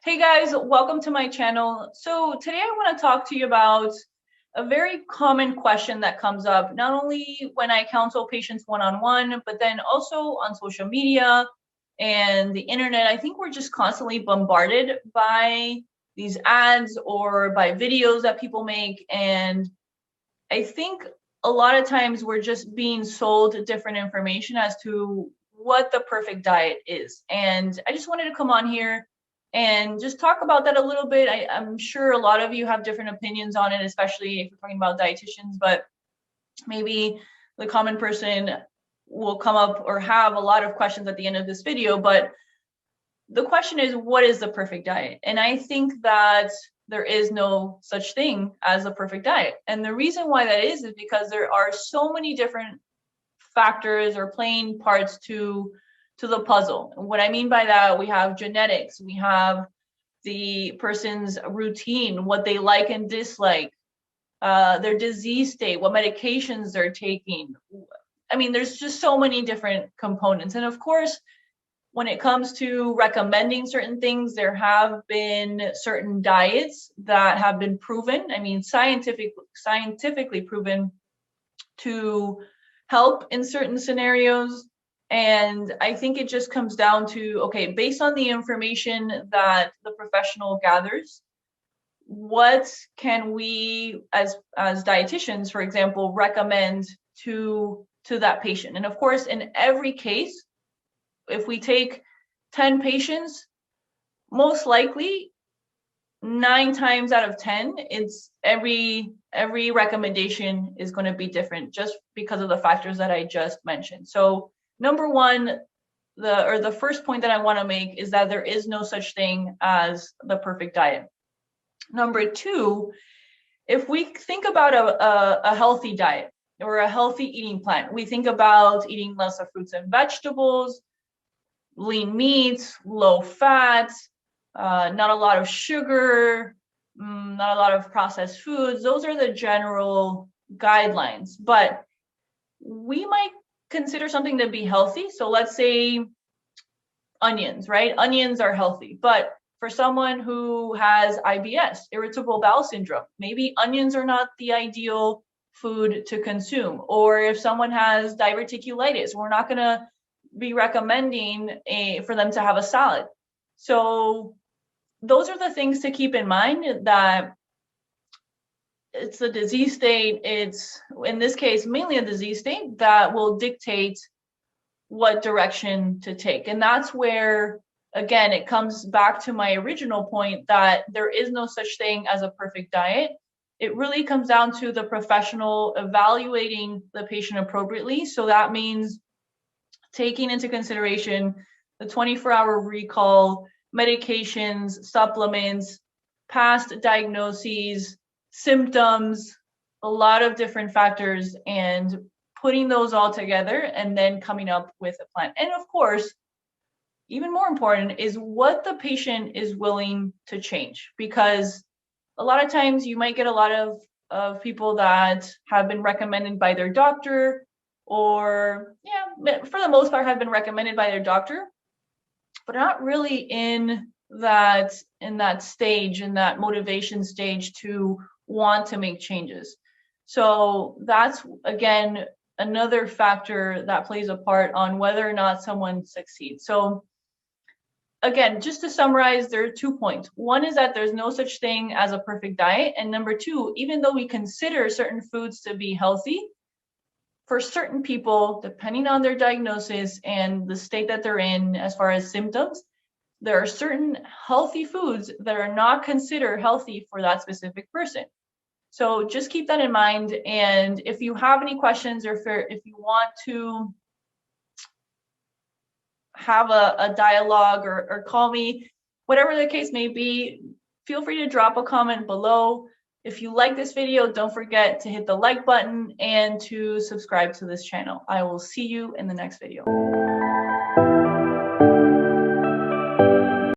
Hey guys, welcome to my channel. So today I want to talk to you about a very common question that comes up, not only when I counsel patients one-on-one, but then also on social media and the internet. I think we're just constantly bombarded by these ads or by videos that people make. And I think a lot of times we're just being sold different information as to what the perfect diet is. And I just wanted to come on here and just talk about that a little bit. I'm sure a lot of you have different opinions on it, especially if you're talking about dietitians, but maybe the common person will come up or have a lot of questions at the end of this video. But the question is, what is the perfect diet? And I think that there is no such thing as a perfect diet. And the reason why that is because there are so many different factors or playing parts to the puzzle. And what I mean by that, we have genetics, we have the person's routine, what they like and dislike, their disease state, what medications they're taking. I mean, there's just so many different components. And of course, when it comes to recommending certain things, there have been certain diets that have been proven, I mean, scientifically proven to help in certain scenarios. And I think it just comes down to, okay, based on the information that the professional gathers, what can we as dietitians, for example, recommend to that patient? And of course, in every case, if we take 10 patients, most likely 9 times out of 10, it's every recommendation is going to be different just because of the factors that I just mentioned. So number one, the first point that I want to make is that there is no such thing as the perfect diet. Number two, if we think about a healthy diet or a healthy eating plan, we think about eating less of fruits and vegetables, lean meats, low fat, not a lot of sugar, not a lot of processed foods. Those are the general guidelines, but we might consider something to be healthy. So let's say onions, right? Onions are healthy, but for someone who has IBS, irritable bowel syndrome, maybe onions are not the ideal food to consume. Or if someone has diverticulitis, we're not going to be recommending for them to have a salad. So those are the things to keep in mind, that it's the disease state, it's in this case mainly a disease state that will dictate what direction to take. And that's where, again, it comes back to my original point that there is no such thing as a perfect diet. It really comes down to the professional evaluating the patient appropriately. So that means taking into consideration the 24-hour recall, medications, supplements, past diagnoses, symptoms, a lot of different factors, and putting those all together and then coming up with a plan. And of course, even more important is what the patient is willing to change, because a lot of times you might get a lot of people that have been recommended by their doctor, or for the most part have been recommended by their doctor, but not really in that stage, in that motivation stage to want to make changes. So that's, again, another factor that plays a part on whether or not someone succeeds. So again, just to summarize, there are 2 points. One is that there's no such thing as a perfect diet. And number two, even though we consider certain foods to be healthy, for certain people, depending on their diagnosis and the state that they're in as far as symptoms, there are certain healthy foods that are not considered healthy for that specific person. So just keep that in mind. And if you have any questions, or if you want to have a dialogue or call me, whatever the case may be, feel free to drop a comment below. If you like this video, don't forget to hit the like button and to subscribe to this channel. I will see you in the next video.